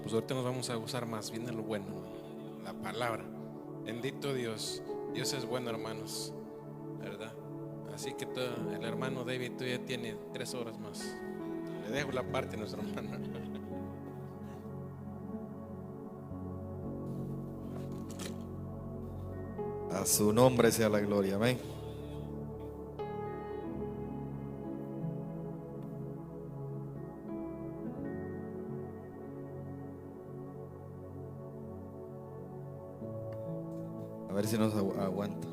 pues ahorita nos vamos a gozar más bien de lo bueno, la palabra. Bendito Dios, Dios es bueno, hermanos, ¿verdad? Así que el hermano David todavía tiene 3 horas más. Le dejo la parte a nuestro hermano. A su nombre sea la gloria, amén. A ver si nos aguanta.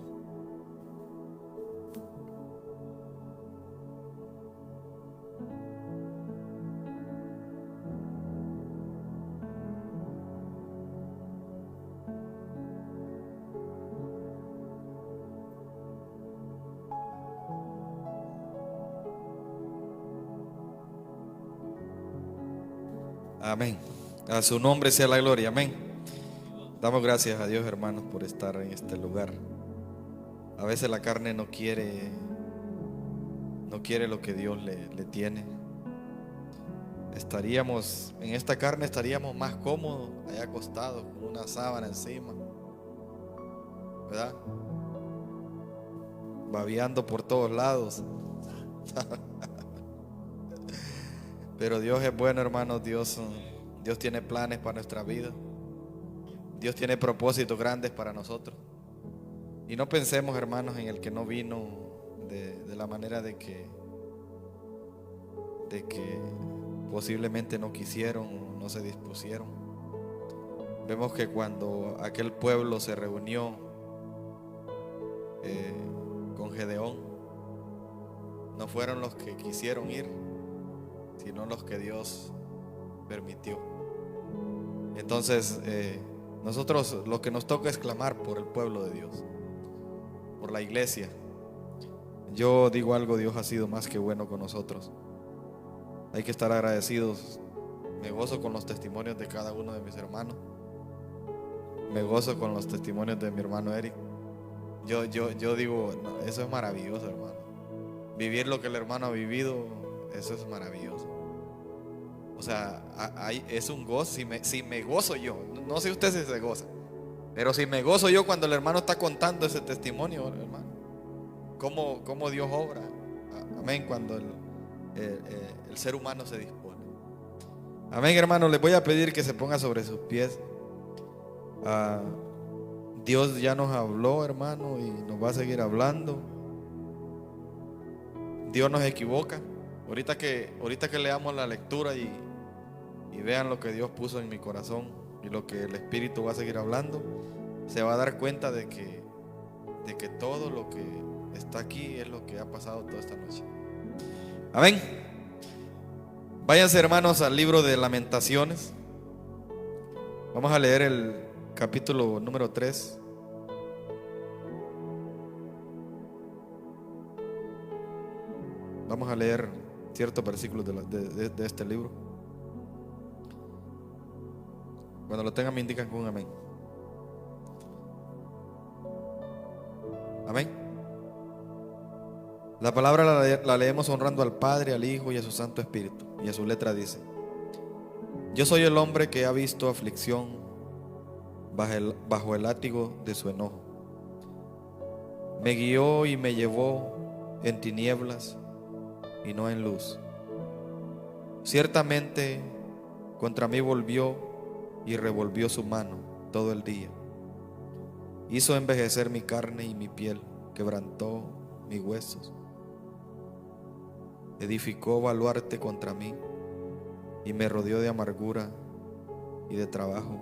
Amén. A su nombre sea la gloria, amén. Damos gracias a Dios, hermanos, por estar en este lugar. A veces la carne no quiere lo que Dios le tiene. En esta carne estaríamos más cómodos, allá acostados, con una sábana encima, ¿verdad? Babeando por todos lados. Pero Dios es bueno, hermanos. Dios tiene planes para nuestra vida. Dios tiene propósitos grandes para nosotros. Y no pensemos, hermanos, en el que no vino de la manera de que posiblemente no quisieron, no se dispusieron. Vemos que cuando aquel pueblo se reunió con Gedeón, no fueron los que quisieron ir, sino los que Dios permitió. Entonces, nosotros lo que nos toca es clamar por el pueblo de Dios, por la iglesia. Yo digo algo, Dios ha sido más que bueno con nosotros. Hay que estar agradecidos. Me gozo con los testimonios de cada uno de mis hermanos. Me gozo con los testimonios de mi hermano Eric. Yo digo, no, eso es maravilloso, hermano. Vivir lo que el hermano ha vivido, eso es maravilloso. O sea, es un gozo. Si me gozo yo, no sé usted si se goza, pero si me gozo yo cuando el hermano está contando ese testimonio, hermano, cómo Dios obra. Amén, cuando el ser humano se dispone. Amén, hermano. Les voy a pedir que se ponga sobre sus pies. Dios ya nos habló, hermano, y nos va a seguir hablando. Dios nos equivoca. Ahorita que leamos la lectura y vean lo que Dios puso en mi corazón y lo que el Espíritu va a seguir hablando, se va a dar cuenta de que todo lo que está aquí es lo que ha pasado toda esta noche. Amén. Váyanse, hermanos, al libro de Lamentaciones. Vamos a leer el capítulo número 3. Vamos a leer ciertos versículos de este libro. Cuando lo tengan me indican con un amén. Amén. La palabra la leemos honrando al Padre, al Hijo y a su Santo Espíritu. Y a su letra dice: yo soy el hombre que ha visto aflicción bajo el látigo de su enojo. Me guió y me llevó en tinieblas y no en luz. Ciertamente contra mí volvió y revolvió su mano todo el día. Hizo envejecer mi carne y mi piel, quebrantó mis huesos. Edificó baluarte contra mí y me rodeó de amargura y de trabajo.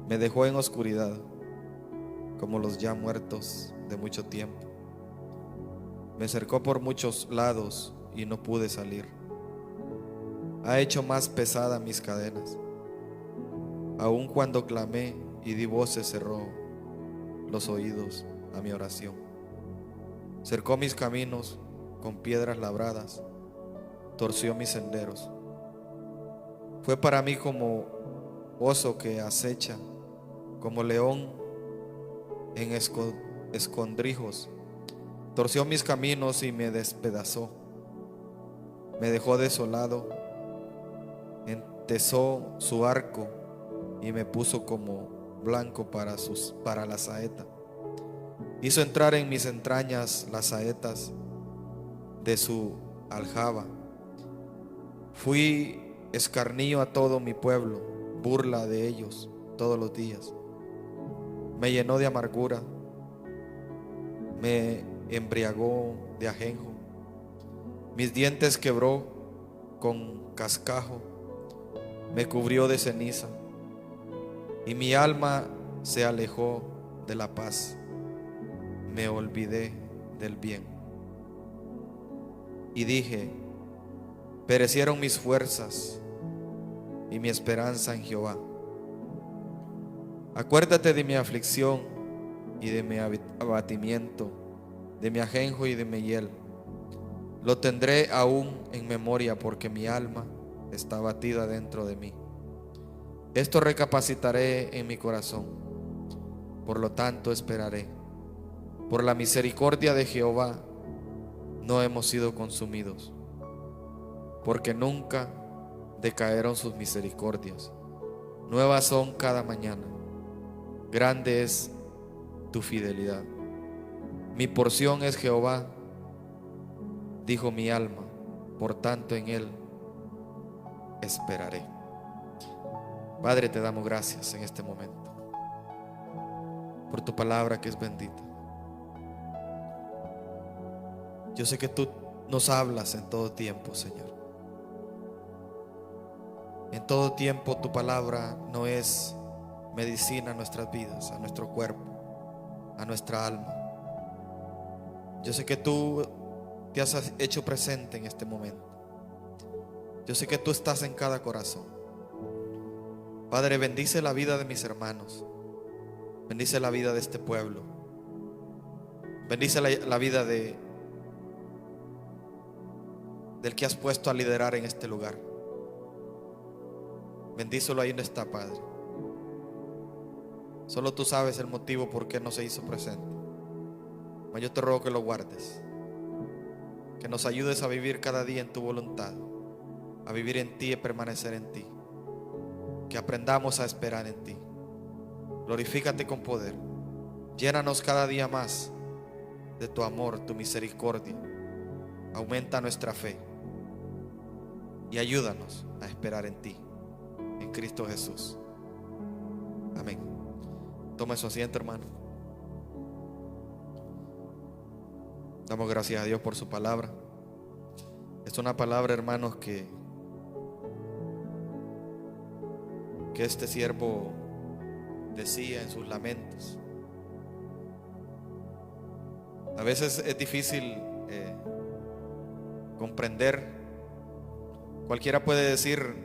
Me dejó en oscuridad como los ya muertos de mucho tiempo. Me cercó por muchos lados y no pude salir. Ha hecho más pesada mis cadenas. Aun cuando clamé y di voces, cerró los oídos a mi oración. Cercó mis caminos con piedras labradas, torció mis senderos. Fue para mí como oso que acecha, como león en escondrijos. Torció mis caminos y me despedazó. Me dejó desolado entesó su arco y me puso como blanco para la saeta. Hizo entrar en mis entrañas las saetas de su aljaba. Fui escarnio a todo mi pueblo, burla de ellos todos los días. Me llenó de amargura, me embriagó de ajenjo. Mis dientes quebró con cascajo, me cubrió de ceniza, y mi alma se alejó de la paz. Me olvidé del bien. Y dije: perecieron mis fuerzas y mi esperanza en Jehová. Acuérdate de mi aflicción y de mi abatimiento, de mi ajenjo y de mi hiel. Lo tendré aún en memoria, porque mi alma está abatida dentro de mí. Esto recapacitaré en mi corazón, por lo tanto esperaré. Por la misericordia de Jehová no hemos sido consumidos, porque nunca decayeron sus misericordias. Nuevas son cada mañana. Grande es tu fidelidad. Mi porción es Jehová, dijo mi alma, por tanto en él esperaré. Padre, te damos gracias en este momento por tu palabra que es bendita. Yo sé que tú nos hablas en todo tiempo, Señor. En todo tiempo tu palabra no es medicina a nuestras vidas, a nuestro cuerpo, a nuestra alma. Yo sé que tú te has hecho presente en este momento. Yo sé que tú estás en cada corazón. Padre, bendice la vida de mis hermanos. Bendice la vida de este pueblo. Bendice la vida del que has puesto a liderar en este lugar. Bendícelo ahí donde está, Padre. Solo tú sabes el motivo por qué no se hizo presente. Mas yo te ruego que lo guardes, que nos ayudes a vivir cada día en tu voluntad, a vivir en ti y permanecer en ti, que aprendamos a esperar en ti. Glorifícate con poder. Llénanos cada día más de tu amor, tu misericordia. Aumenta nuestra fe y ayúdanos a esperar en ti, en Cristo Jesús. Amén. Toma su asiento, hermano. Damos gracias a Dios por su palabra. Es una palabra, hermanos, que este siervo decía en sus lamentos. A veces es difícil comprender. Cualquiera puede decir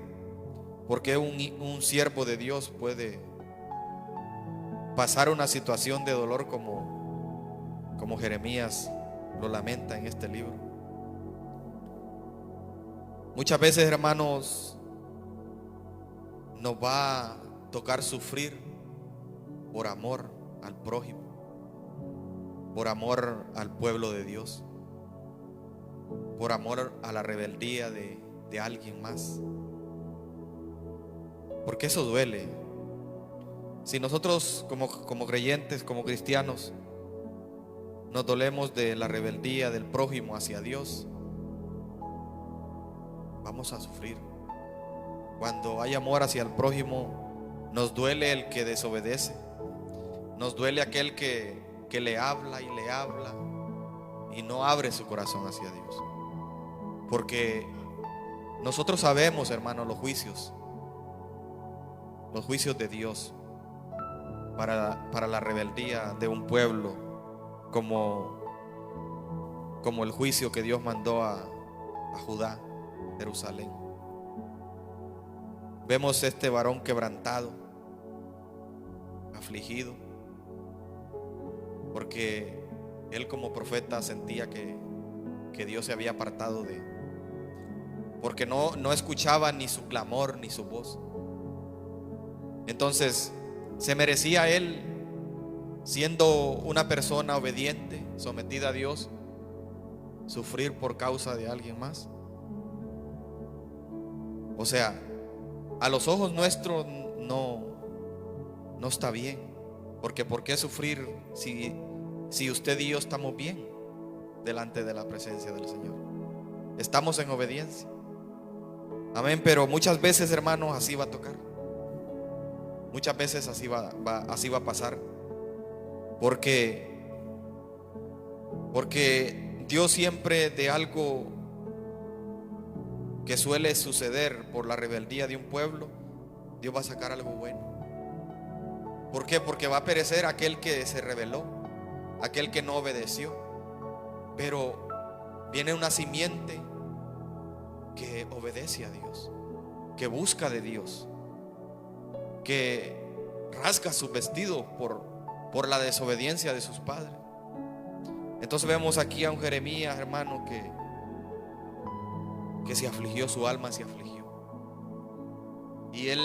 por qué un siervo de Dios puede pasar una situación de dolor como Jeremías lo lamenta en este libro. Muchas veces, hermanos, nos va a tocar sufrir por amor al prójimo, por amor al pueblo de Dios, por amor a la rebeldía de alguien más. Porque eso duele. Si nosotros como creyentes, como cristianos, nos dolemos de la rebeldía del prójimo hacia Dios, vamos a sufrir. Cuando hay amor hacia el prójimo, nos duele el que desobedece, nos duele aquel que le habla y no abre su corazón hacia Dios. Porque nosotros sabemos, hermanos, los juicios de Dios para la rebeldía de un pueblo, como el juicio que Dios mandó a Judá, Jerusalén. Vemos este varón quebrantado, afligido, porque él como profeta sentía que Dios se había apartado de él, porque no escuchaba ni su clamor ni su voz. Entonces, ¿se merecía él, siendo una persona obediente, sometida a Dios, sufrir por causa de alguien más? O sea, a los ojos nuestros no está bien. Porque ¿por qué sufrir si usted y yo estamos bien delante de la presencia del Señor? Estamos en obediencia. Amén. Pero muchas veces, hermanos, así va a tocar. Muchas veces así va a pasar. Porque Dios siempre, de algo que suele suceder por la rebeldía de un pueblo, Dios va a sacar algo bueno. ¿Por qué? Porque va a perecer aquel que se rebeló, aquel que no obedeció. Pero viene una simiente que obedece a Dios, que busca de Dios, que rasga su vestido por la desobediencia de sus padres. Entonces vemos aquí a un Jeremías, hermano, que se afligió, su alma se afligió. Y él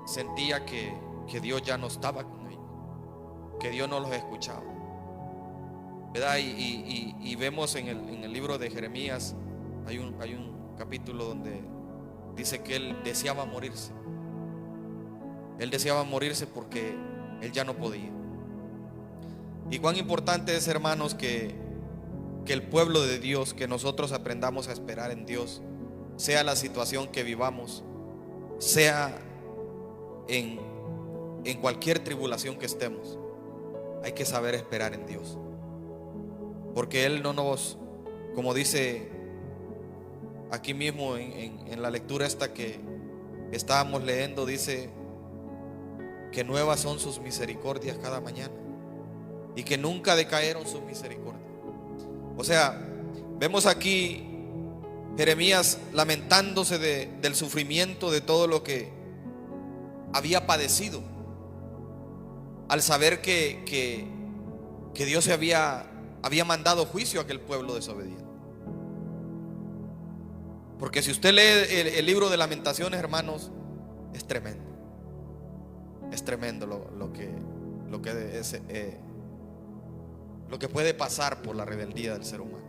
sentía que Dios ya no estaba con ellos, que Dios no los escuchaba, ¿verdad? Y vemos en el libro de Jeremías, hay un capítulo donde dice que él deseaba morirse. Él deseaba morirse porque él ya no podía. Y cuán importante es, hermanos, que el pueblo de Dios, que nosotros aprendamos a esperar en Dios, sea la situación que vivamos, sea en cualquier tribulación que estemos. Hay que saber esperar en Dios, porque Él no nos, como dice aquí mismo en la lectura esta que estábamos leyendo, dice que nuevas son sus misericordias cada mañana y que nunca decayeron sus misericordias. O sea, vemos aquí Jeremías lamentándose del sufrimiento, de todo lo que había padecido, al saber que Dios se había mandado juicio a aquel pueblo desobediente. Porque si usted lee el libro de Lamentaciones, hermanos, es tremendo. Es tremendo lo que puede pasar por la rebeldía del ser humano.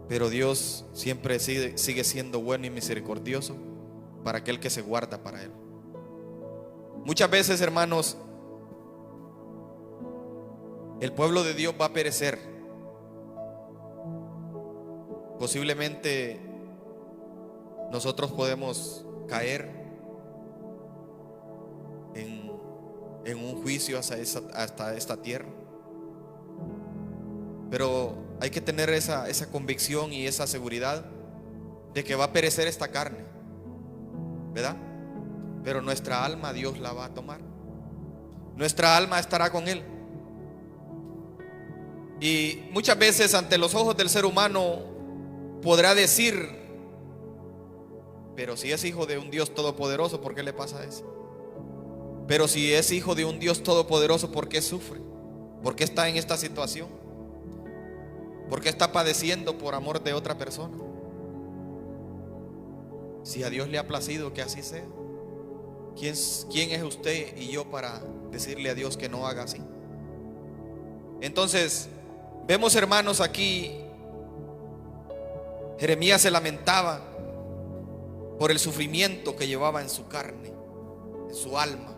Pero Dios siempre sigue siendo bueno y misericordioso para aquel que se guarda para Él. Muchas veces, hermanos, el pueblo de Dios va a perecer. Posiblemente nosotros podemos caer en un juicio hasta esta tierra. Pero hay que tener esa convicción y esa seguridad de que va a perecer esta carne, ¿verdad? Pero nuestra alma Dios la va a tomar. Nuestra alma estará con Él. Y muchas veces ante los ojos del ser humano podrá decir: pero si es hijo de un Dios todopoderoso, ¿por qué le pasa eso? Pero si es hijo de un Dios todopoderoso, ¿por qué sufre? ¿Por qué está en esta situación? ¿Por qué está padeciendo por amor de otra persona? Si a Dios le ha placido que así sea, ¿quién es usted y yo para decirle a Dios que no haga así? Entonces, vemos, hermanos, aquí Jeremías se lamentaba por el sufrimiento que llevaba en su carne, en su alma,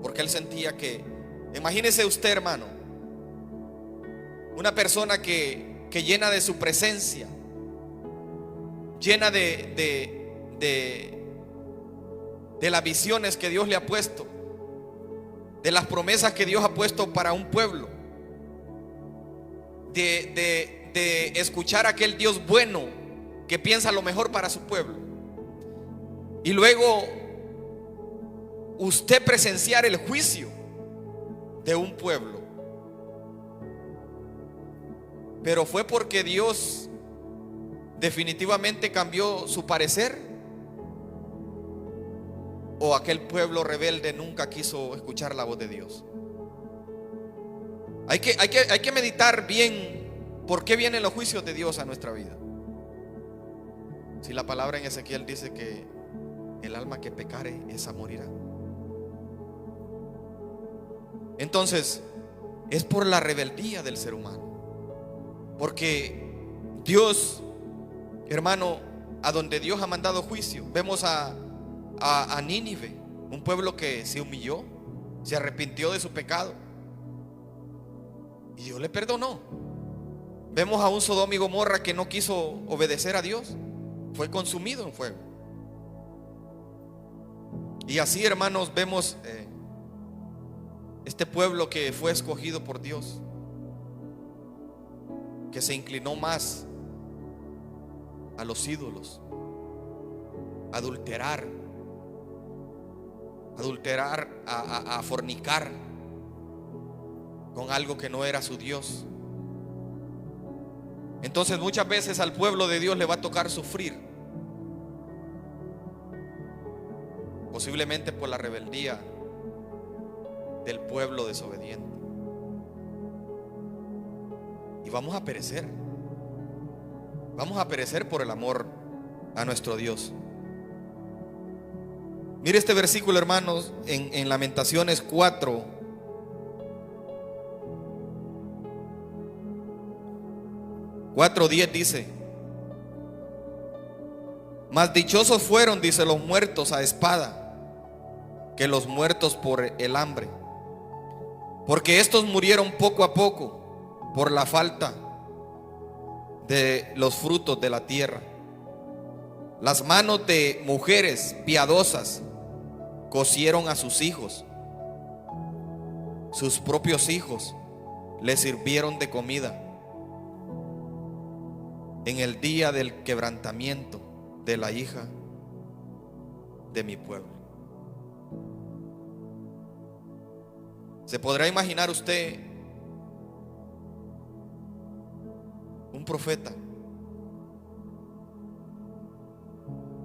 porque él sentía que, imagínese usted, hermano, una persona que llena de su presencia, llena de las visiones que Dios le ha puesto, de las promesas que Dios ha puesto para un pueblo, de escuchar a aquel Dios bueno que piensa lo mejor para su pueblo, y luego usted presenciar el juicio de un pueblo. Pero fue porque Dios definitivamente cambió su parecer, o aquel pueblo rebelde nunca quiso escuchar la voz de Dios. Hay que meditar bien por qué vienen los juicios de Dios a nuestra vida. Si la palabra en Ezequiel dice que el alma que pecare, esa morirá. Entonces, es por la rebeldía del ser humano. Porque Dios hermano, a donde Dios ha mandado juicio. Vemos a Nínive, un pueblo que se humilló, se arrepintió de su pecado y Dios le perdonó. Vemos a un Sodoma y Gomorra que no quiso obedecer a Dios, fue consumido en fuego. Y así, hermanos, vemos este pueblo que fue escogido por Dios, que se inclinó más a los ídolos, adulterar, a fornicar con algo que no era su Dios. Entonces muchas veces al pueblo de Dios le va a tocar sufrir, posiblemente por la rebeldía del pueblo desobediente, y vamos a perecer por el amor a nuestro Dios. Mire este versículo, hermanos, en Lamentaciones 4:10 dice: mas dichosos fueron, dice, los muertos a espada, que los muertos por el hambre, porque estos murieron poco a poco por la falta de los frutos de la tierra. Las manos de mujeres piadosas cocieron a sus hijos, sus propios hijos les sirvieron de comida en el día del quebrantamiento de la hija de mi pueblo. ¿Se podrá imaginar usted un profeta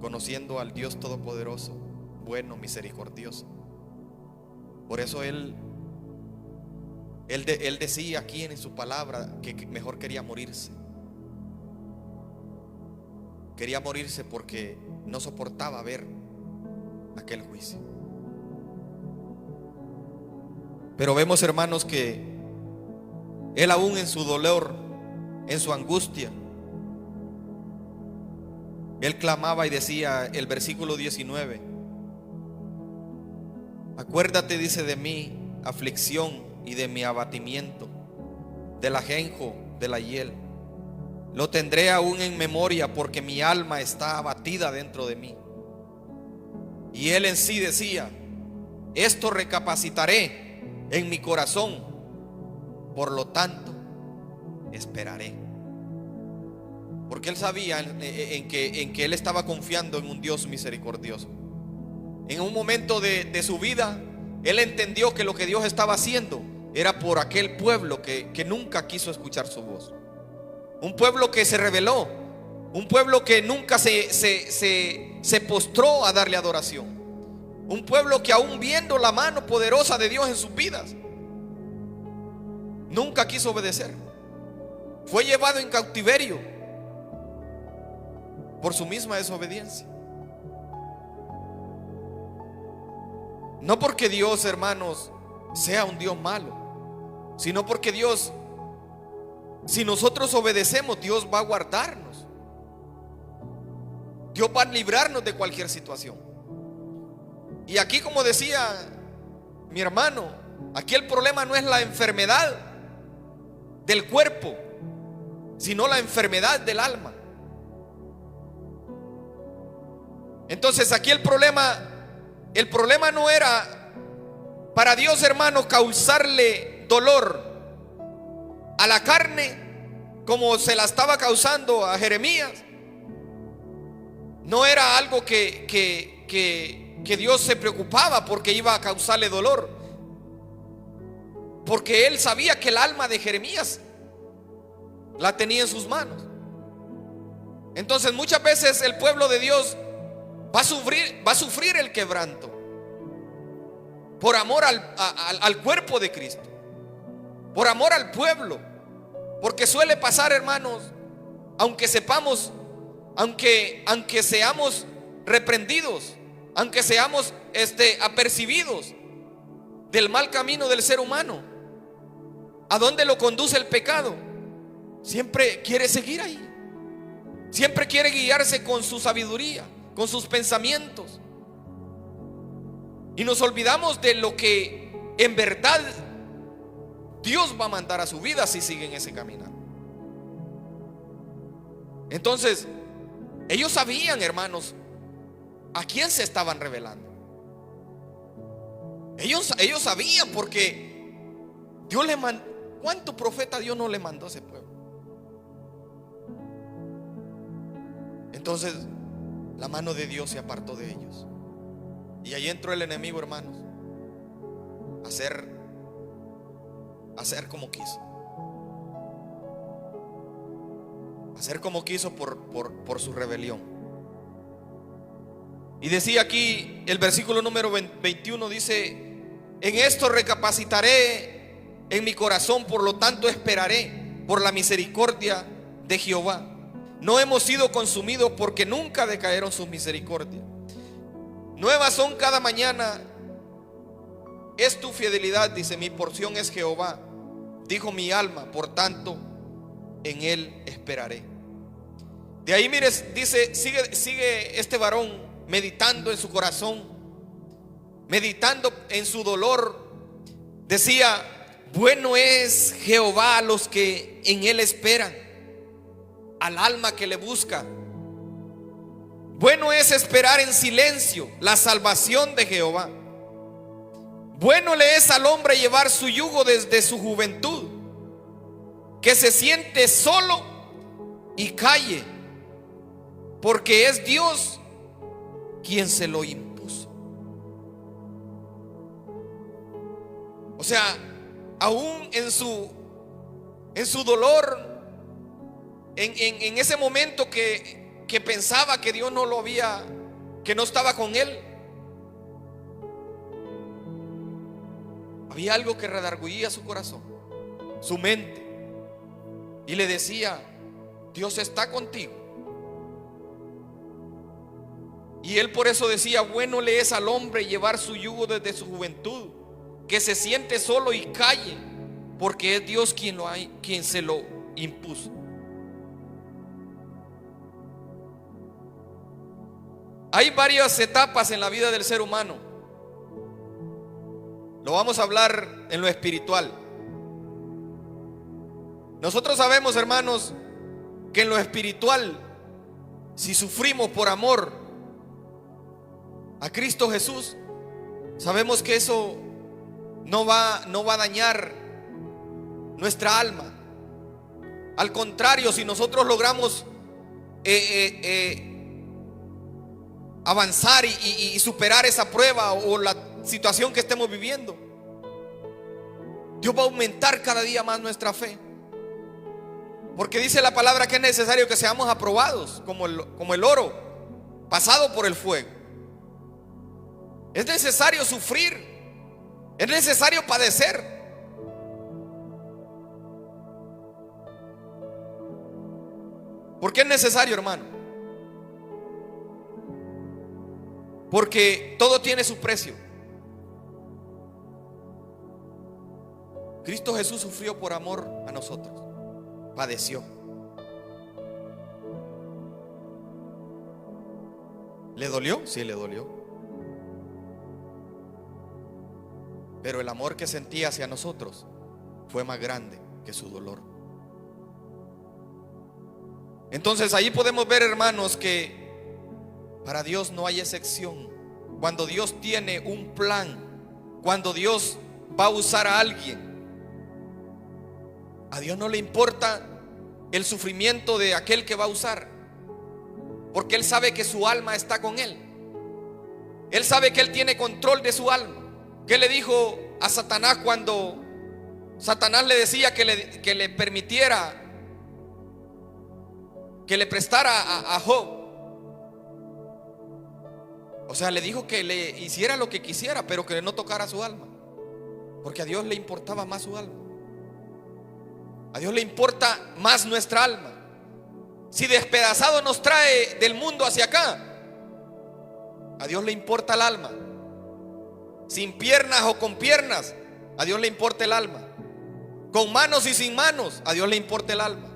conociendo al Dios Todopoderoso, bueno, misericordioso? Por eso él decía aquí en su palabra que mejor quería morirse. Quería morirse porque no soportaba ver aquel juicio. Pero vemos, hermanos, que él aún en su dolor, en su angustia, él clamaba y decía, el versículo 19: acuérdate, dice, de mi aflicción y de mi abatimiento, del ajenjo de la hiel. Lo tendré aún en memoria, porque mi alma está abatida dentro de mí. Y él en sí decía: esto recapacitaré en mi corazón, por lo tanto esperaré. Porque él sabía en que él estaba confiando en un Dios misericordioso. En un momento de su vida, él entendió que lo que Dios estaba haciendo era por aquel pueblo que nunca quiso escuchar su voz. Un pueblo que se rebeló, un pueblo que nunca se postró a darle adoración, un pueblo que aún viendo la mano poderosa de Dios en sus vidas, nunca quiso obedecer. Fue llevado en cautiverio por su misma desobediencia. No porque Dios, hermanos, sea un Dios malo, sino porque Dios, si nosotros obedecemos, Dios va a guardarnos. Dios va a librarnos de cualquier situación. Y aquí, como decía mi hermano, aquí el problema no es la enfermedad del cuerpo, sino la enfermedad del alma. Entonces aquí el problema no era para Dios, hermano, causarle dolor a la carne como se la estaba causando a Jeremías. No era algo que Dios se preocupaba porque iba a causarle dolor, porque él sabía que el alma de Jeremías la tenía en sus manos. Entonces muchas veces el pueblo de Dios va a sufrir el quebranto por amor al cuerpo de Cristo, por amor al pueblo. Porque suele pasar, hermanos, aunque sepamos, aunque seamos reprendidos, aunque seamos apercibidos del mal camino del ser humano, ¿a dónde lo conduce el pecado? Siempre quiere seguir ahí, Siempre quiere guiarse con su sabiduría, con sus pensamientos. Y nos olvidamos de lo que en verdad Dios va a mandar a su vida si siguen ese camino. Entonces, ellos sabían, hermanos, a quién se estaban revelando. Ellos sabían, porque Dios le mandó. ¿Cuánto profeta Dios no le mandó a ese pueblo? Entonces, la mano de Dios se apartó de ellos. Y ahí entró el enemigo, hermanos, a hacer como quiso. Hacer como quiso por su rebelión. Y decía aquí el versículo número 21, dice: en esto recapacitaré en mi corazón, por lo tanto esperaré por la misericordia de Jehová. No hemos sido consumidos, porque nunca decayeron sus misericordias. Nuevas son cada mañana, es tu fidelidad. Dice: mi porción es Jehová, dijo mi alma, por tanto en él esperaré. De ahí, mire, dice, sigue este varón meditando en su corazón, meditando en su dolor. Decía: bueno es Jehová a los que en él esperan, al alma que le busca. Bueno es esperar en silencio la salvación de Jehová. Bueno le es al hombre llevar su yugo desde su juventud, que se siente solo y calle, porque es Dios quien se lo impuso. O sea, aún en su dolor, en ese momento que pensaba que Dios no lo había, que no estaba con él, había algo que redarguía su corazón, su mente, y le decía: Dios está contigo. Y él por eso decía: bueno le es al hombre llevar su yugo desde su juventud, que se siente solo y calle, porque es Dios quien se lo impuso. Hay varias etapas en la vida del ser humano. Lo vamos a hablar en lo espiritual. Nosotros sabemos, hermanos, que en lo espiritual, si sufrimos por amor a Cristo Jesús, sabemos que eso no va a dañar nuestra alma. Al contrario, si nosotros logramos avanzar y superar esa prueba o la situación que estemos viviendo, Dios va a aumentar cada día más nuestra fe. Porque dice la palabra que es necesario que seamos aprobados como el oro pasado por el fuego. Es necesario sufrir, es necesario padecer. ¿Por qué es necesario, hermano? Porque todo tiene su precio. Cristo Jesús sufrió por amor a nosotros, padeció. ¿Le dolió? Sí, le dolió. Pero el amor que sentía hacia nosotros fue más grande que su dolor. Entonces ahí podemos ver, hermanos, que para Dios no hay excepción. Cuando Dios tiene un plan, cuando Dios va a usar a alguien, a Dios no le importa el sufrimiento de aquel que va a usar, porque Él sabe que su alma está con Él. Él sabe que Él tiene control de su alma. ¿Qué le dijo a Satanás cuando Satanás le decía que le permitiera, que le prestara a Job? O sea, le dijo que le hiciera lo que quisiera, pero que no tocara su alma, porque a Dios le importaba más su alma. A Dios le importa más nuestra alma. Si despedazado nos trae del mundo hacia acá, a Dios le importa el alma. Sin piernas o con piernas, a Dios le importa el alma. Con manos y sin manos, a Dios le importa el alma.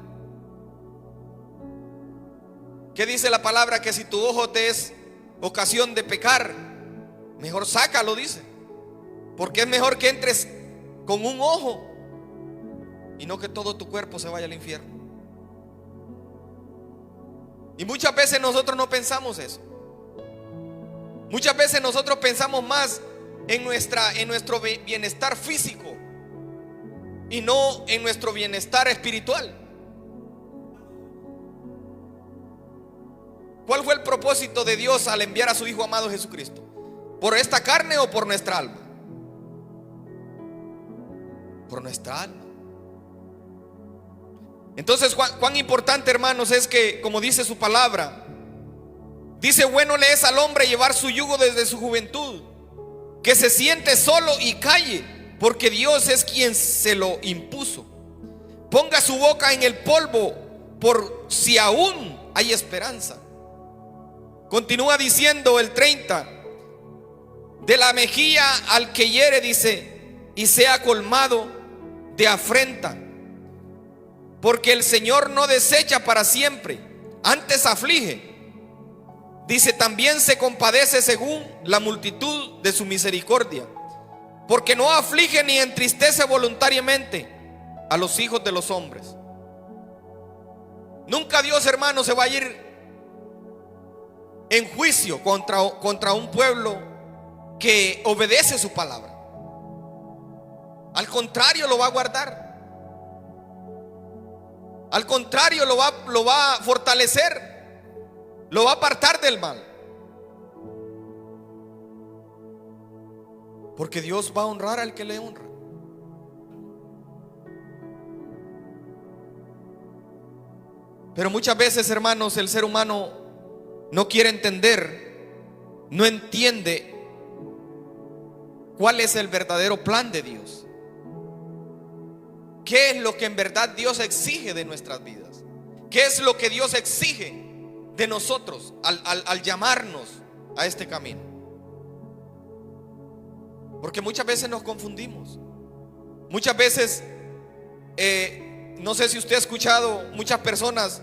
¿Qué dice la palabra? Que si tu ojo te es ocasión de pecar, mejor sácalo, dice. Porque es mejor que entres con un ojo y no que todo tu cuerpo se vaya al infierno. Y muchas veces nosotros no pensamos eso. Muchas veces nosotros pensamos más en nuestro bienestar físico y no en nuestro bienestar espiritual. ¿Cuál fue el propósito de Dios al enviar a su Hijo amado Jesucristo? ¿Por esta carne o por nuestra alma? Por nuestra alma. Entonces, cuán importante, hermanos, es que, como dice su palabra, dice: bueno le es al hombre llevar su yugo desde su juventud, que se siente solo y calle, porque Dios es quien se lo impuso. Ponga su boca en el polvo, por si aún hay esperanza. Continúa diciendo el 30: de la mejilla al que hiere, dice, y sea colmado de afrenta, porque el Señor no desecha para siempre, antes aflige. Dice: también se compadece según la multitud de su misericordia, porque no aflige ni entristece voluntariamente a los hijos de los hombres. Nunca Dios, hermano, se va a ir en juicio contra un pueblo que obedece su palabra. Al contrario, lo va a guardar. Al contrario, lo va a fortalecer, lo va a apartar del mal. Porque Dios va a honrar al que le honra. Pero muchas veces, hermanos, el ser humano no quiere entender, no entiende cuál es el verdadero plan de Dios. ¿Qué es lo que en verdad Dios exige de nuestras vidas? ¿Qué es lo que Dios exige de nosotros al llamarnos a este camino? Porque muchas veces nos confundimos. Muchas veces, no sé si usted ha escuchado, muchas personas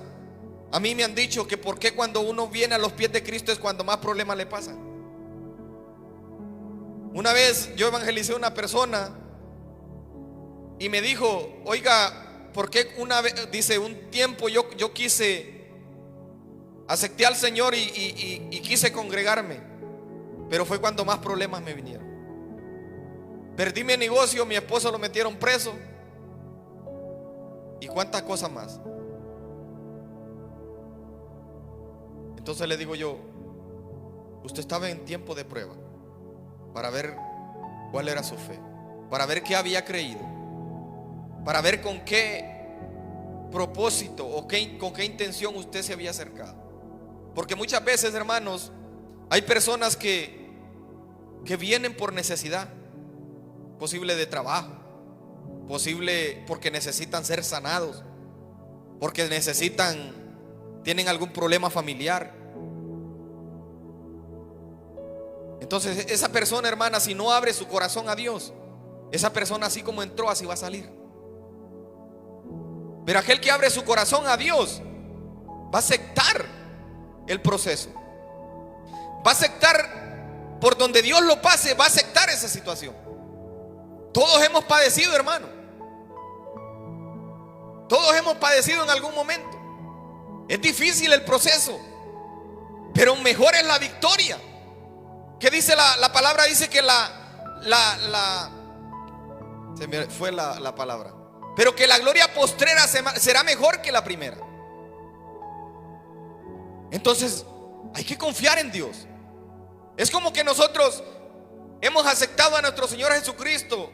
a mí me han dicho que por qué cuando uno viene a los pies de Cristo es cuando más problemas le pasan. Una vez yo evangelicé a una persona y me dijo: oiga, ¿por qué una vez, dice, un tiempo yo quise, acepté al Señor y quise congregarme, pero fue cuando más problemas me vinieron? Perdí mi negocio, mi esposo lo metieron preso y cuántas cosas más. Entonces le digo yo: usted estaba en tiempo de prueba para ver cuál era su fe, para ver qué había creído, para ver con qué propósito o con qué intención usted se había acercado. Porque muchas veces, hermanos, hay personas que vienen por necesidad, posible de trabajo, posible porque necesitan ser sanados, porque tienen algún problema familiar. Entonces esa persona, hermana, si no abre su corazón a Dios, esa persona así como entró, así va a salir. Pero aquel que abre su corazón a Dios va a aceptar el proceso, va a aceptar por donde Dios lo pase, va a aceptar esa situación. Todos hemos padecido, hermano. Todos hemos padecido en algún momento. Es difícil el proceso, pero mejor es la victoria. ¿Qué dice la palabra? Dice que se me fue la palabra, pero que la gloria postrera será mejor que la primera. Entonces hay que confiar en Dios. Es como que nosotros hemos aceptado a nuestro Señor Jesucristo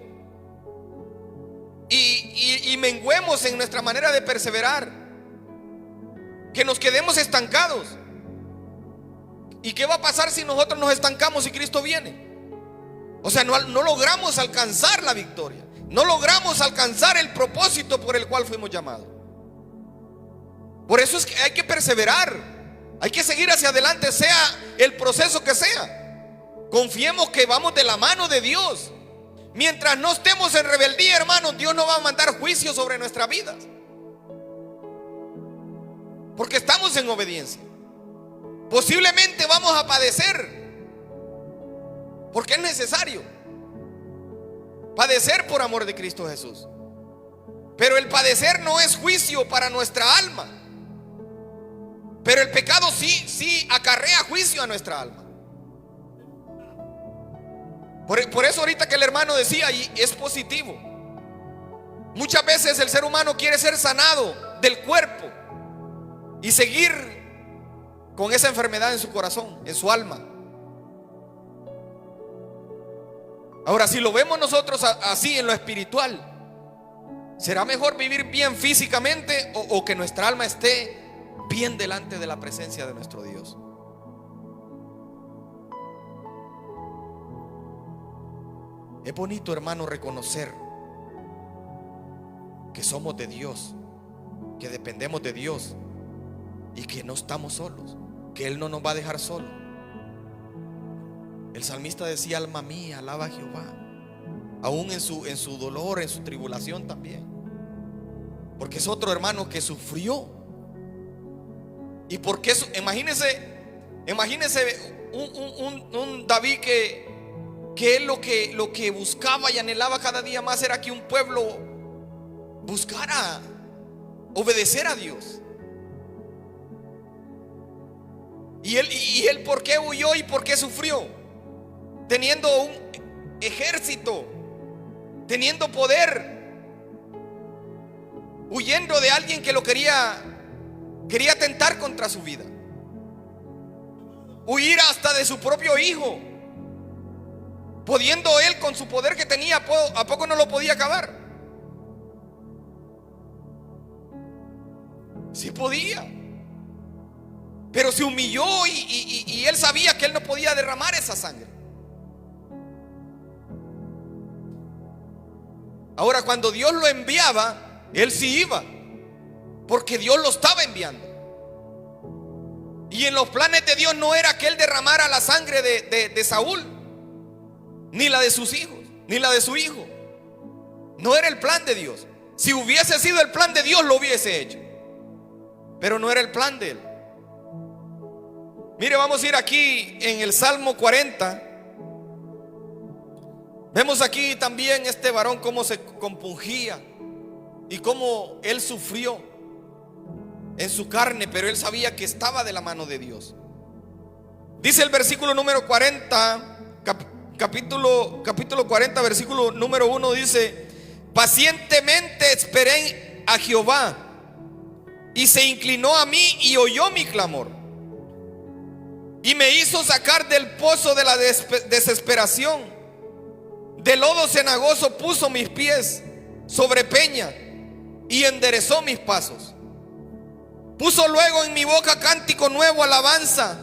y menguemos en nuestra manera de perseverar, que nos quedemos estancados. ¿Y qué va a pasar si nosotros nos estancamos y Cristo viene? O sea, no logramos alcanzar la victoria, no logramos alcanzar el propósito por el cual fuimos llamados. Por eso es que hay que perseverar, hay que seguir hacia adelante, sea el proceso que sea. Confiemos que vamos de la mano de Dios. Mientras no estemos en rebeldía, hermanos, Dios no va a mandar juicio sobre nuestras vidas, porque estamos en obediencia. Posiblemente vamos a padecer, porque es necesario padecer por amor de Cristo Jesús. Pero el padecer no es juicio para nuestra alma. Pero el pecado sí acarrea juicio a nuestra alma. Por eso ahorita que el hermano decía, y es positivo, muchas veces el ser humano quiere ser sanado del cuerpo y seguir con esa enfermedad en su corazón, en su alma. Ahora, si lo vemos nosotros así en lo espiritual, ¿será mejor vivir bien físicamente o que nuestra alma esté bien delante de la presencia de nuestro Dios? Es bonito, hermano, reconocer que somos de Dios, que dependemos de Dios y que no estamos solos, que Él no nos va a dejar solos. El salmista decía: alma mía, alaba a Jehová, aún en su dolor, en su tribulación también, porque es otro hermano que sufrió. Y porque imagínese un David que él lo que buscaba y anhelaba cada día más era que un pueblo buscara obedecer a Dios. Y él ¿por qué huyó y por qué sufrió? Teniendo un ejército, teniendo poder, huyendo de alguien que lo quería atentar contra su vida, huir hasta de su propio hijo, pudiendo él con su poder que tenía, ¿a poco no lo podía acabar? Sí podía, pero se humilló y él sabía que él no podía derramar esa sangre. Ahora, cuando Dios lo enviaba, él sí iba, porque Dios lo estaba enviando. Y en los planes de Dios no era que él derramara la sangre de Saúl, ni la de sus hijos, ni la de su hijo. No era el plan de Dios. Si hubiese sido el plan de Dios, lo hubiese hecho, pero no era el plan de él. Mire, vamos a ir aquí en el Salmo 40. Vemos aquí también este varón cómo se compungía y cómo él sufrió en su carne, pero él sabía que estaba de la mano de Dios. Dice el versículo número 40, capítulo 40, versículo número 1, dice: pacientemente esperé a Jehová, y se inclinó a mí y oyó mi clamor, y me hizo sacar del pozo de la desesperación. De lodo cenagoso puso mis pies sobre peña y enderezó mis pasos. Puso luego en mi boca cántico nuevo, alabanza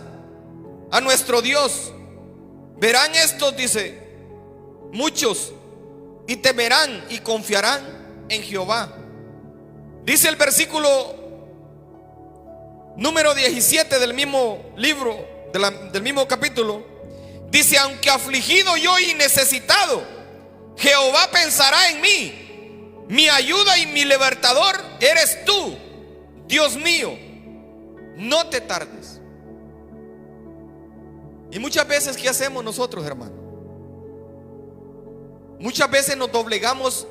a nuestro Dios. Verán estos, dice, muchos, y temerán y confiarán en Jehová. Dice el versículo número 17 del mismo libro, del mismo capítulo. Dice: aunque afligido yo y necesitado, Jehová pensará en mí. Mi ayuda y mi libertador eres tú, Dios mío, no te tardes. Y muchas veces, ¿qué hacemos nosotros, hermano? Muchas veces nos doblegamos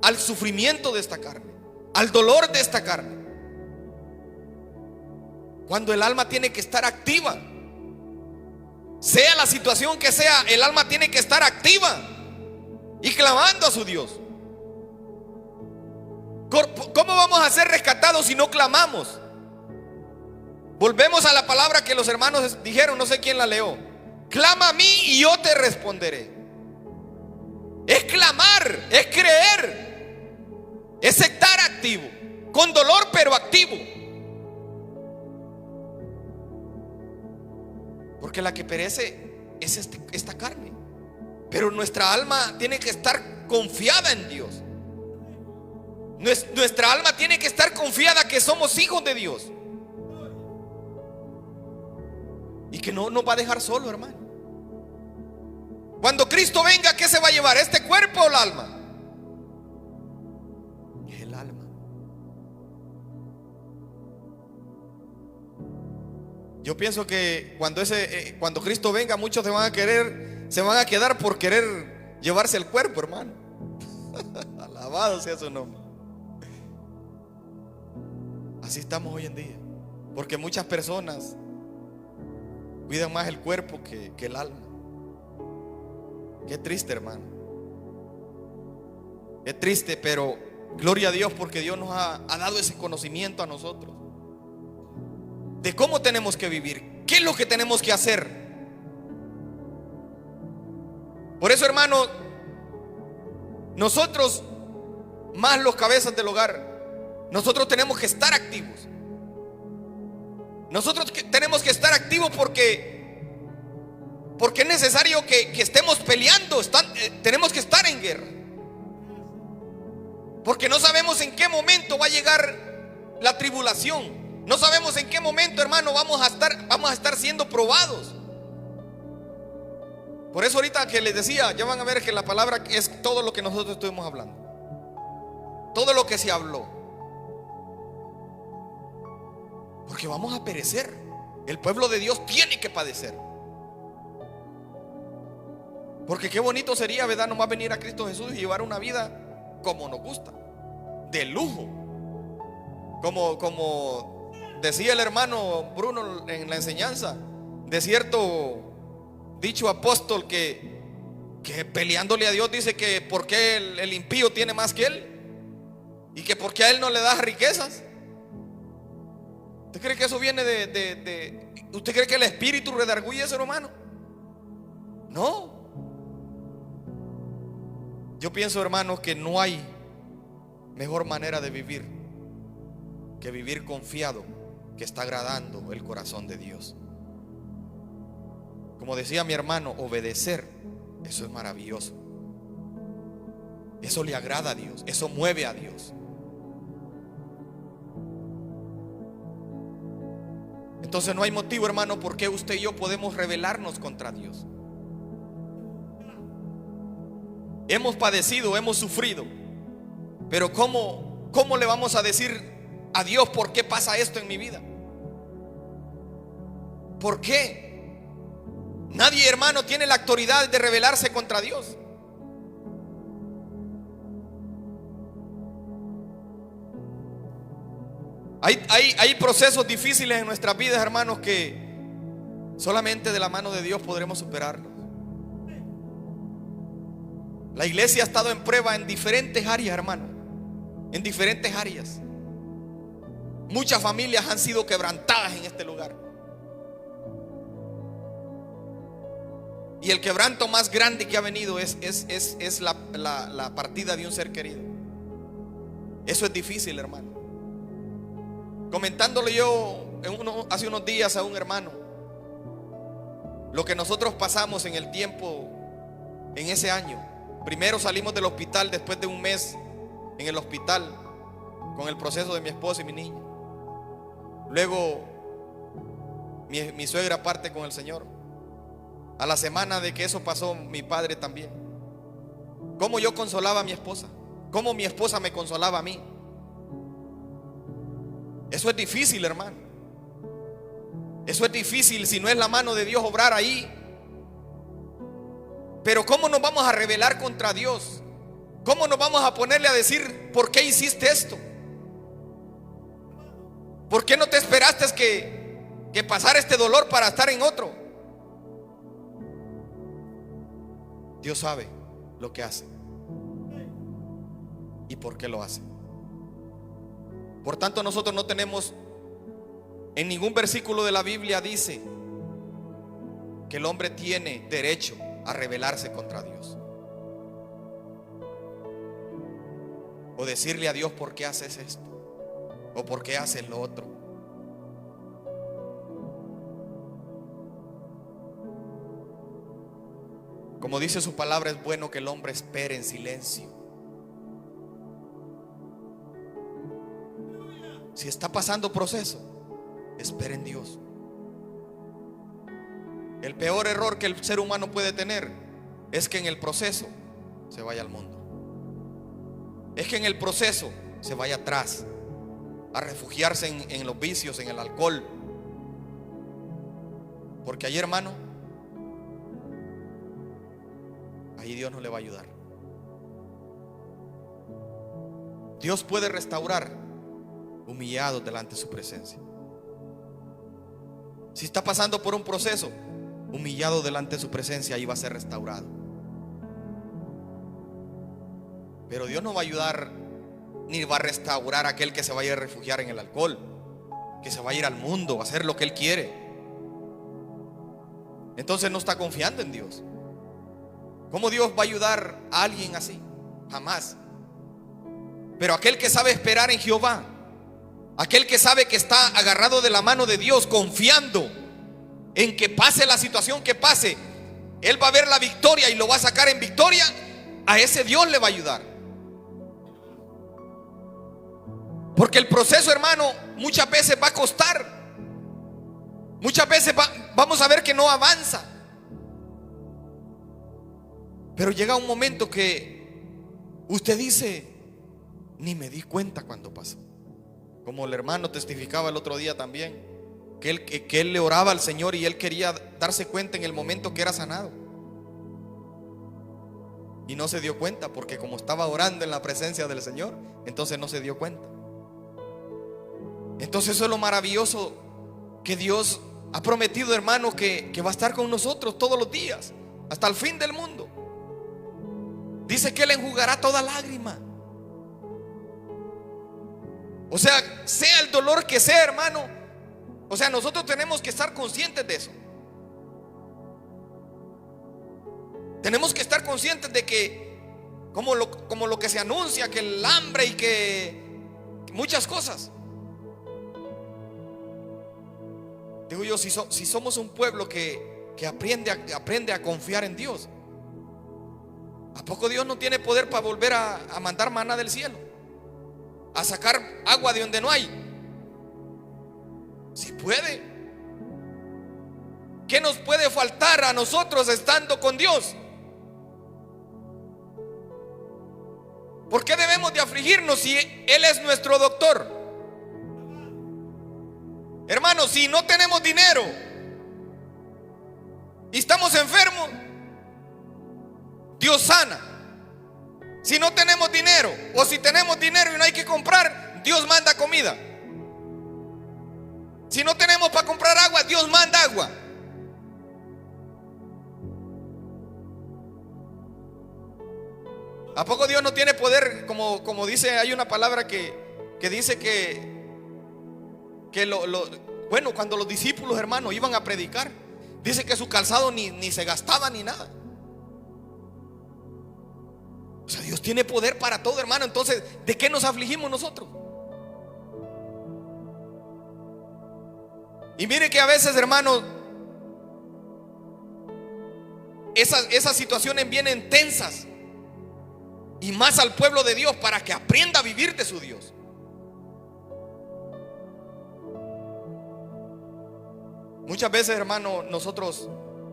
al sufrimiento de esta carne, al dolor de esta carne, cuando el alma tiene que estar activa. Sea la situación que sea, el alma tiene que estar activa y clamando a su Dios. ¿Cómo vamos a ser rescatados si no clamamos? Volvemos a la palabra que los hermanos dijeron, no sé quién la leyó: clama a mí y yo te responderé. Es clamar, es creer, es estar activo, con dolor pero activo. Porque la que perece es esta carne, pero nuestra alma tiene que estar confiada en Dios. Nuestra alma tiene que estar confiada que somos hijos de Dios y que no nos va a dejar solo, hermano. Cuando Cristo venga, ¿qué se va a llevar? ¿Este cuerpo o el alma? El alma. Yo pienso que cuando Cristo venga, muchos se van a quedar por querer llevarse el cuerpo, hermano. Alabado sea su nombre. Así estamos hoy en día, porque muchas personas cuidan más el cuerpo que el alma. Qué triste, hermano. Qué triste, pero gloria a Dios, porque Dios nos ha dado ese conocimiento a nosotros de cómo tenemos que vivir, qué es lo que tenemos que hacer. Por eso, hermano, nosotros, más los cabezas del hogar, nosotros tenemos que estar activos. Nosotros tenemos que estar activos porque es necesario que estemos peleando. Tenemos que estar en guerra, porque no sabemos en qué momento va a llegar la tribulación. No sabemos en qué momento, hermano, vamos a estar siendo probados. Por eso ahorita que les decía, ya van a ver que la palabra es todo lo que nosotros estuvimos hablando, todo lo que se habló, porque vamos a perecer. El pueblo de Dios tiene que padecer. Porque qué bonito sería, ¿verdad?, nomás venir a Cristo Jesús y llevar una vida como nos gusta, de lujo, como decía el hermano Bruno en la enseñanza, de cierto dicho apóstol que peleándole a Dios dice que por qué el impío tiene más que él, y que por qué a él no le da riquezas. ¿Usted cree que eso viene ¿Usted cree que el espíritu redarguye a ese hermano? No. Yo pienso, hermanos, que no hay mejor manera de vivir que vivir confiado, que está agradando el corazón de Dios. Como decía mi hermano, obedecer, eso es maravilloso. Eso le agrada a Dios, eso mueve a Dios. Entonces no hay motivo, hermano, por qué usted y yo podemos rebelarnos contra Dios. Hemos padecido, hemos sufrido, pero ¿cómo le vamos a decir a Dios por qué pasa esto en mi vida? ¿Por qué? Nadie, hermano, tiene la autoridad de rebelarse contra Dios. Hay procesos difíciles en nuestras vidas, hermanos, que solamente de la mano de Dios podremos superarlos. La iglesia ha estado en prueba en diferentes áreas, hermano, en diferentes áreas. Muchas familias han sido quebrantadas en este lugar. Y el quebranto más grande que ha venido es la partida de un ser querido. Eso es difícil, hermano. Comentándole yo hace unos días a un hermano lo que nosotros pasamos en el tiempo, en ese año. Primero salimos del hospital después de un mes en el hospital con el proceso de mi esposa y mi niña. Luego mi suegra parte con el Señor. A la semana de que eso pasó, mi padre también. Cómo yo consolaba a mi esposa, cómo mi esposa me consolaba a mí. Eso es difícil, hermano. Eso es difícil si no es la mano de Dios obrar ahí. Pero ¿cómo nos vamos a rebelar contra Dios? ¿Cómo nos vamos a ponerle a decir por qué hiciste esto? ¿Por qué no te esperaste que pasara este dolor para estar en otro? Dios sabe lo que hace y por qué lo hace. Por tanto, nosotros no tenemos, en ningún versículo de la Biblia dice que el hombre tiene derecho a rebelarse contra Dios o decirle a Dios por qué haces esto o por qué haces lo otro. Como dice su palabra, es bueno que el hombre espere en silencio. Si está pasando proceso, espere en Dios. El peor error que el ser humano puede tener es que en el proceso se vaya al mundo. Es que en el proceso se vaya atrás a refugiarse en los vicios, en el alcohol, Porque ahí, hermano, ahí Dios no le va a ayudar. Dios puede restaurar humillados delante de su presencia. Si está pasando por un proceso, humillado delante de su presencia, ahí va a ser restaurado. Pero Dios no va a ayudar ni va a restaurar a aquel que se vaya a refugiar en el alcohol, que se va a ir al mundo, va a hacer lo que él quiere. Entonces no está confiando en Dios. ¿Cómo Dios va a ayudar a alguien así? Jamás. Pero aquel que sabe esperar en Jehová, aquel que sabe que está agarrado de la mano de Dios, confiando en que pase la situación que pase, él va a ver la victoria y lo va a sacar en victoria, a ese Dios le va a ayudar. Porque el proceso, hermano, muchas veces va a costar. Muchas veces vamos a ver que no avanza. Pero llega un momento que usted dice: ni me di cuenta cuando pasó. Como el hermano testificaba el otro día también, que él le oraba al Señor y él quería darse cuenta en el momento que era sanado. Y no se dio cuenta, porque como estaba orando en la presencia del Señor, entonces no se dio cuenta. Entonces eso es lo maravilloso, que Dios ha prometido, hermano, que va a estar con nosotros todos los días, hasta el fin del mundo. Dice que Él enjugará toda lágrima. O sea el dolor que sea, hermano, o sea, nosotros tenemos que estar conscientes de eso. Tenemos que estar conscientes de que, como lo que se anuncia, que el hambre y que muchas cosas. Digo yo, si somos un pueblo que aprende a confiar en Dios, ¿a poco Dios no tiene poder para volver a mandar maná del cielo? A sacar agua de donde no hay. Si puede. ¿Qué nos puede faltar a nosotros estando con Dios? ¿Por qué debemos de afligirnos si Él es nuestro doctor? Hermanos, si no tenemos dinero y estamos enfermos, Dios sana. Si no tenemos dinero, o si tenemos dinero y no hay que comprar, Dios manda comida. Si no tenemos para comprar agua, Dios manda agua. ¿A poco Dios no tiene poder? Como dice, hay una palabra que dice bueno, cuando los discípulos, hermanos, iban a predicar, dice que su calzado ni se gastaba ni nada. O sea, Dios tiene poder para todo, hermano. Entonces, ¿de qué nos afligimos nosotros? Y mire que a veces, hermano, esas situaciones vienen tensas, y más al pueblo de Dios, para que aprenda a vivir de su Dios. Muchas veces, hermano, nosotros,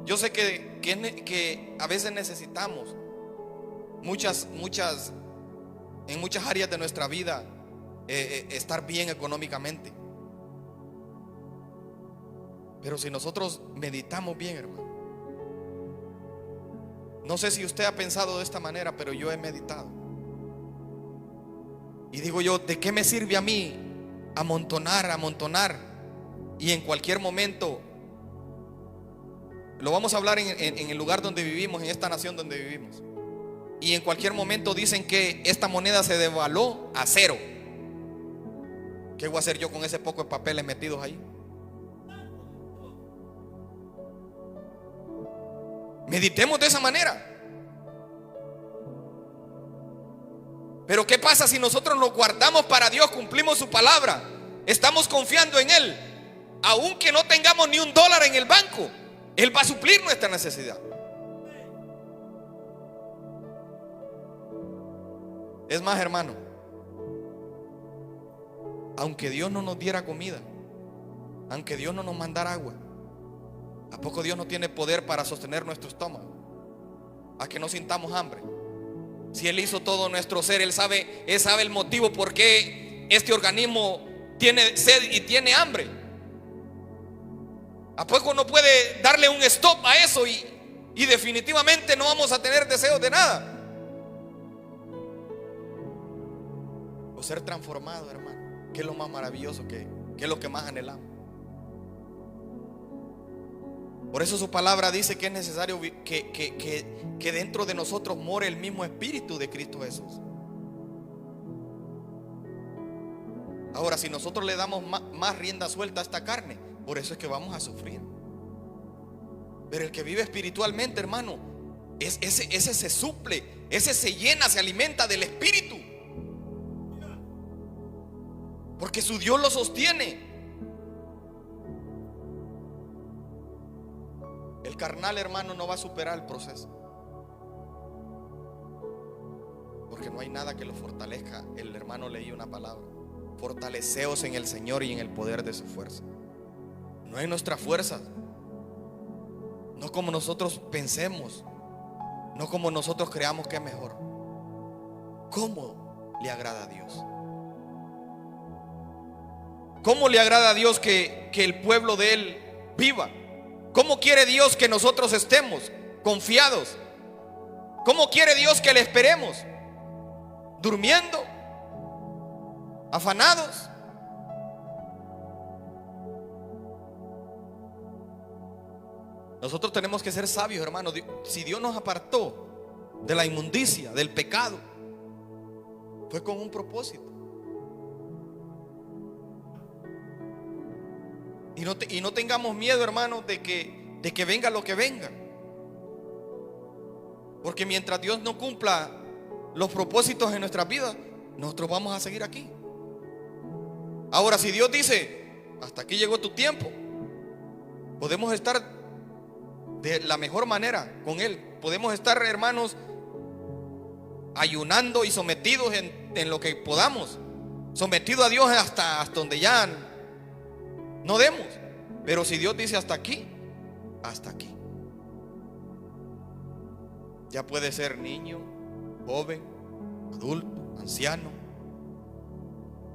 yo sé que a veces necesitamos en muchas áreas de nuestra vida estar bien económicamente. Pero si nosotros meditamos bien, hermano, no sé si usted ha pensado de esta manera, pero yo he meditado y digo yo: ¿de qué me sirve a mí amontonar? Y en cualquier momento, lo vamos a hablar en el lugar donde vivimos, en esta nación donde vivimos, y en cualquier momento dicen que esta moneda se devaluó a cero. ¿Qué voy a hacer yo con ese poco de papeles metidos ahí? Meditemos de esa manera. Pero ¿qué pasa si nosotros nos guardamos para Dios, cumplimos su palabra, estamos confiando en Él? Aunque no tengamos ni $1 en el banco, Él va a suplir nuestra necesidad. Es más, hermano, aunque Dios no nos diera comida, aunque Dios no nos mandara agua, ¿a poco Dios no tiene poder para sostener nuestro estómago, a que no sintamos hambre? Si Él hizo todo nuestro ser, Él sabe el motivo por qué este organismo tiene sed y tiene hambre. ¿A poco no puede darle un stop a eso y definitivamente no vamos a tener deseos de nada? O ser transformado, hermano, que es lo más maravilloso, que es lo que más anhelamos. Por eso su palabra dice que es necesario que dentro de nosotros more el mismo espíritu de Cristo Jesús. Ahora, si nosotros le damos más rienda suelta a esta carne, por eso es que vamos a sufrir. Pero el que vive espiritualmente, hermano, ese se suple, ese se llena, se alimenta del espíritu, porque su Dios lo sostiene. El carnal, hermano, no va a superar el proceso, porque no hay nada que lo fortalezca. El hermano leía una palabra: fortaleceos en el Señor y en el poder de su fuerza. No en nuestra fuerza, no como nosotros pensemos, no como nosotros creamos que es mejor. ¿Cómo le agrada a Dios? ¿Cómo le agrada a Dios que el pueblo de Él viva? ¿Cómo quiere Dios que nosotros estemos confiados? ¿Cómo quiere Dios que le esperemos? ¿Durmiendo? ¿Afanados? Nosotros tenemos que ser sabios, hermano. Si Dios nos apartó de la inmundicia, del pecado, fue con un propósito. Y no tengamos miedo, hermano, de que venga lo que venga. Porque mientras Dios no cumpla los propósitos en nuestras vidas, nosotros vamos a seguir aquí. Ahora, si Dios dice: hasta aquí llegó tu tiempo, podemos estar de la mejor manera con Él. Podemos estar, hermanos, ayunando y sometidos en lo que podamos, sometidos a Dios hasta donde ya no demos. Pero si Dios dice hasta aquí, hasta aquí. Ya puede ser niño, joven, adulto, anciano.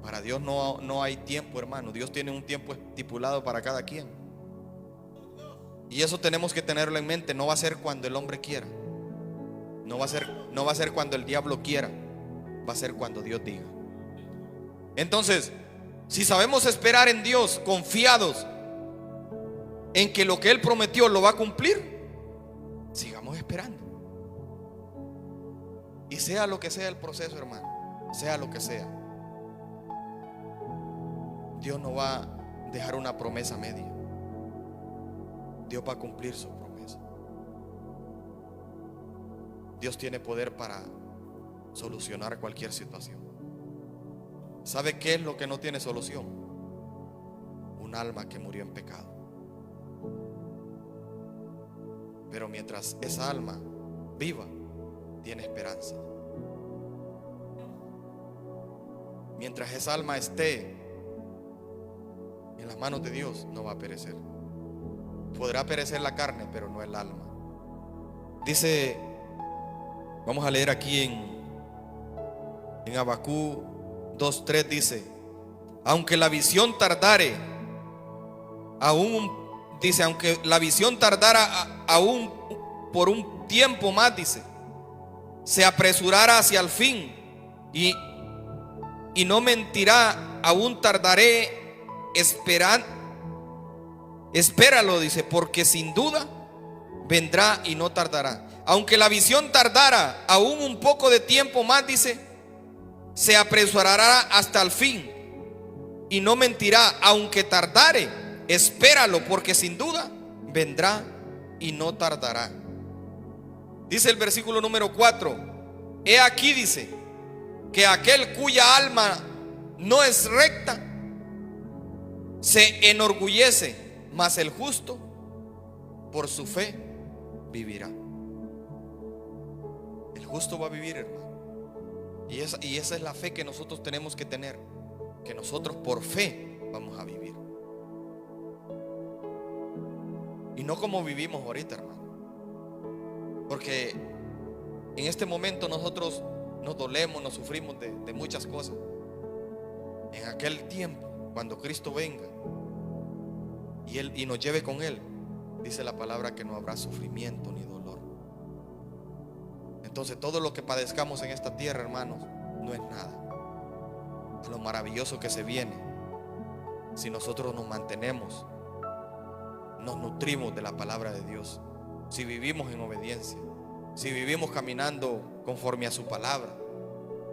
Para Dios no hay tiempo, hermano. Dios tiene un tiempo estipulado para cada quien. Y eso tenemos que tenerlo en mente. No va a ser cuando el hombre quiera. No va a ser cuando el diablo quiera. Va a ser cuando Dios diga. Entonces, si sabemos esperar en Dios, confiados en que lo que Él prometió lo va a cumplir, sigamos esperando. Y sea lo que sea el proceso, hermano, sea lo que sea, Dios no va a dejar una promesa media. Dios va a cumplir su promesa. Dios tiene poder para solucionar cualquier situación. ¿Sabe qué es lo que no tiene solución? Un alma que murió en pecado. Pero mientras esa alma viva, tiene esperanza. Mientras esa alma esté en las manos de Dios, no va a perecer. Podrá perecer la carne, pero no el alma. Dice, vamos a leer aquí en Habacuc 2:3, dice: aunque la visión tardare, aunque la visión tardara aún por un tiempo más, dice, se apresurara hacia el fin y no mentirá, aún tardaré, espéralo, dice, porque sin duda vendrá y no tardará. Aunque la visión tardara aún un poco de tiempo más, dice, se apresurará hasta el fin y no mentirá, aunque tardare, espéralo, porque sin duda vendrá y no tardará. Dice el versículo número 4: he aquí, dice, que aquel cuya alma no es recta se enorgullece, mas el justo por su fe vivirá. El justo va a vivir, hermano. Y esa es la fe que nosotros tenemos que tener, que nosotros por fe vamos a vivir. Y no como vivimos ahorita, hermano. Porque en este momento nosotros nos dolemos, nos sufrimos de muchas cosas. En aquel tiempo, cuando Cristo venga, y nos lleve con Él, dice la palabra que no habrá sufrimiento ni dolor. Entonces todo lo que padezcamos en esta tierra, hermanos, no es nada a lo maravilloso que se viene si nosotros nos mantenemos, nos nutrimos de la palabra de Dios, si vivimos en obediencia, si vivimos caminando conforme a su palabra,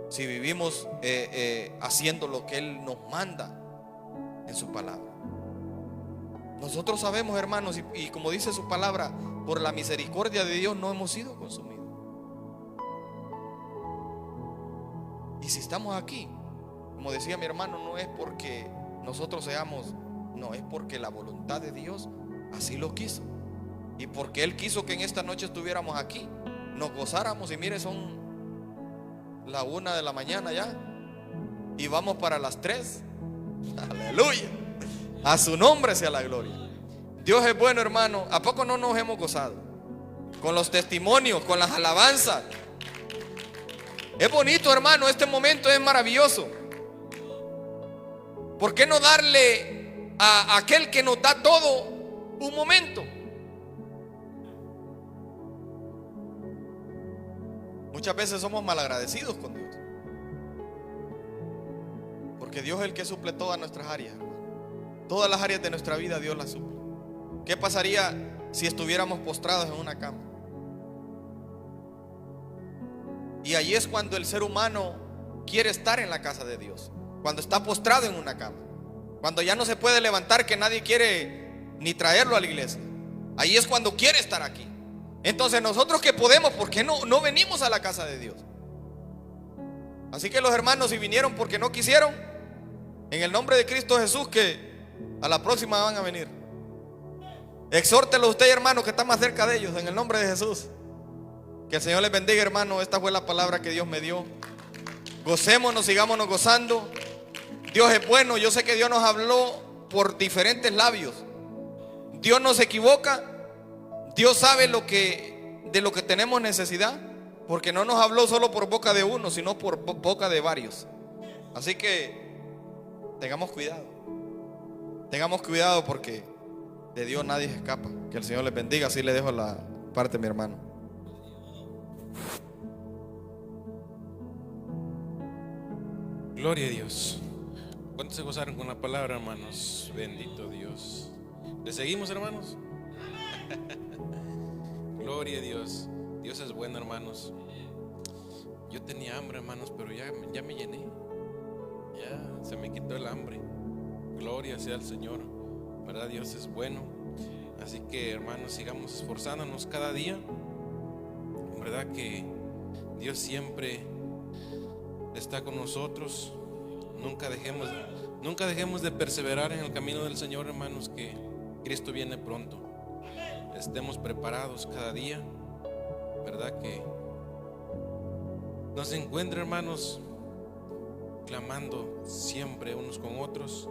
si vivimos haciendo lo que Él nos manda en su palabra. Nosotros sabemos, hermanos, y como dice su palabra, por la misericordia de Dios no hemos sido consumidos. Y si estamos aquí, como decía mi hermano, no es porque nosotros seamos, no, es porque la voluntad de Dios así lo quiso. Y porque Él quiso que en esta noche estuviéramos aquí, nos gozáramos. Y mire, son la 1 de la mañana ya, y vamos para las 3. Aleluya, a su nombre sea la gloria. Dios es bueno, hermano. ¿A poco no nos hemos gozado? Con los testimonios, con las alabanzas. Es bonito, hermano, este momento es maravilloso. ¿Por qué no darle a aquel que nos da todo un momento? Muchas veces somos malagradecidos con Dios, porque Dios es el que suple todas nuestras áreas. Todas las áreas de nuestra vida Dios las suple. ¿Qué pasaría si estuviéramos postrados en una cama? Y ahí es cuando el ser humano quiere estar en la casa de Dios, cuando está postrado en una cama, cuando ya no se puede levantar, que nadie quiere ni traerlo a la iglesia. Ahí es cuando quiere estar aquí. Entonces nosotros que podemos, ¿por qué no venimos a la casa de Dios? Así que los hermanos, si vinieron porque no quisieron, en el nombre de Cristo Jesús, que a la próxima van a venir. Exhórtelo usted, hermano, que está más cerca de ellos, en el nombre de Jesús. Que el Señor les bendiga, hermano. Esta fue la palabra que Dios me dio. Gocémonos, sigámonos gozando. Dios es bueno. Yo sé que Dios nos habló por diferentes labios. Dios no se equivoca. Dios sabe de lo que tenemos necesidad, porque no nos habló solo por boca de uno, sino por boca de varios. Así que tengamos cuidado. Tengamos cuidado, porque de Dios nadie se escapa. Que el Señor les bendiga. Así le dejo la parte a mi hermano. Gloria a Dios. ¿Cuántos se gozaron con la palabra, hermanos? Bendito Dios. ¿Le seguimos, hermanos? Gloria a Dios. Dios es bueno, hermanos. Yo tenía hambre, hermanos, pero ya me llené. Ya se me quitó el hambre. Gloria sea al Señor. ¿Verdad? Dios es bueno. Así que, hermanos, sigamos esforzándonos cada día. ¿Verdad? Que Dios siempre está con nosotros. Nunca dejemos de perseverar en el camino del Señor, hermanos, que Cristo viene pronto. Estemos preparados cada día, ¿verdad? Que nos encuentre, hermanos, clamando siempre unos con otros.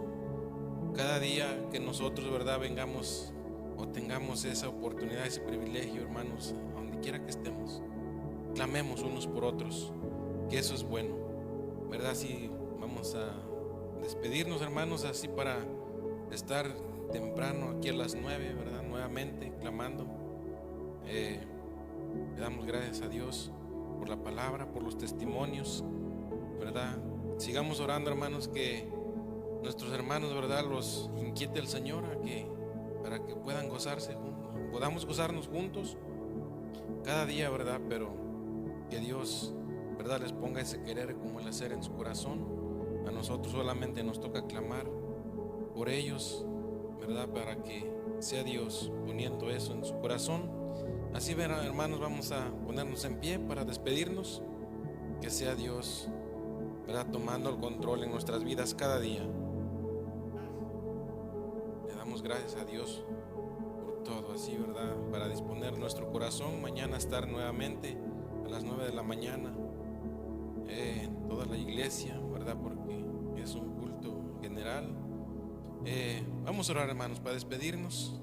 Cada día que nosotros, ¿verdad?, vengamos o tengamos esa oportunidad, ese privilegio, hermanos, donde quiera que estemos, clamemos unos por otros, que eso es bueno, ¿verdad? Así vamos a despedirnos, hermanos, así para estar temprano aquí a las 9, ¿verdad? Nuevamente clamando. Le damos gracias a Dios por la palabra, por los testimonios, ¿verdad? Sigamos orando, hermanos, que nuestros hermanos, ¿verdad?, los inquiete el Señor para que puedan podamos gozarnos juntos cada día, ¿verdad? Pero que Dios, ¿verdad?, les ponga ese querer como el hacer en su corazón. A nosotros solamente nos toca clamar por ellos, ¿verdad?, para que sea Dios poniendo eso en su corazón. Así, hermanos, vamos a ponernos en pie para despedirnos. Que sea Dios, ¿verdad?, tomando el control en nuestras vidas cada día. Le damos gracias a Dios por todo, así, ¿verdad?, para disponer nuestro corazón. Mañana estar nuevamente a las 9 de la mañana en toda la iglesia, ¿verdad?, porque es un culto general. Vamos a orar, hermanos, para despedirnos,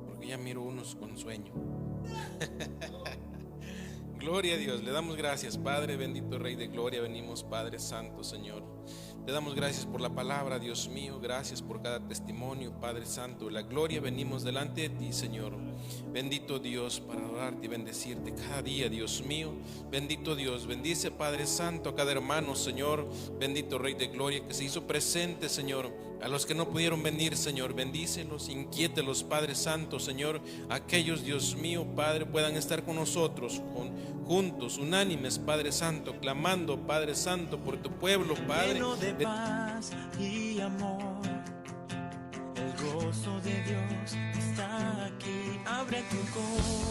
porque ya miro unos con sueño. Gloria a Dios, le damos gracias, Padre bendito, Rey de gloria. Venimos, Padre Santo, Señor, Te damos gracias por la palabra, Dios mío. Gracias por cada testimonio, Padre Santo. La gloria, venimos delante de ti, Señor. Bendito Dios, para adorarte y bendecirte cada día, Dios mío. Bendito Dios, bendice, Padre Santo, a cada hermano, Señor. Bendito Rey de Gloria, que se hizo presente, Señor. A los que no pudieron venir, Señor, bendícelos, inquiételos, Padre Santo, Señor. Aquellos, Dios mío, Padre, puedan estar con nosotros, juntos, unánimes, Padre Santo, clamando, Padre Santo, por tu pueblo, Padre. Lleno de paz y amor, el gozo de Dios está aquí. Abre tu corazón.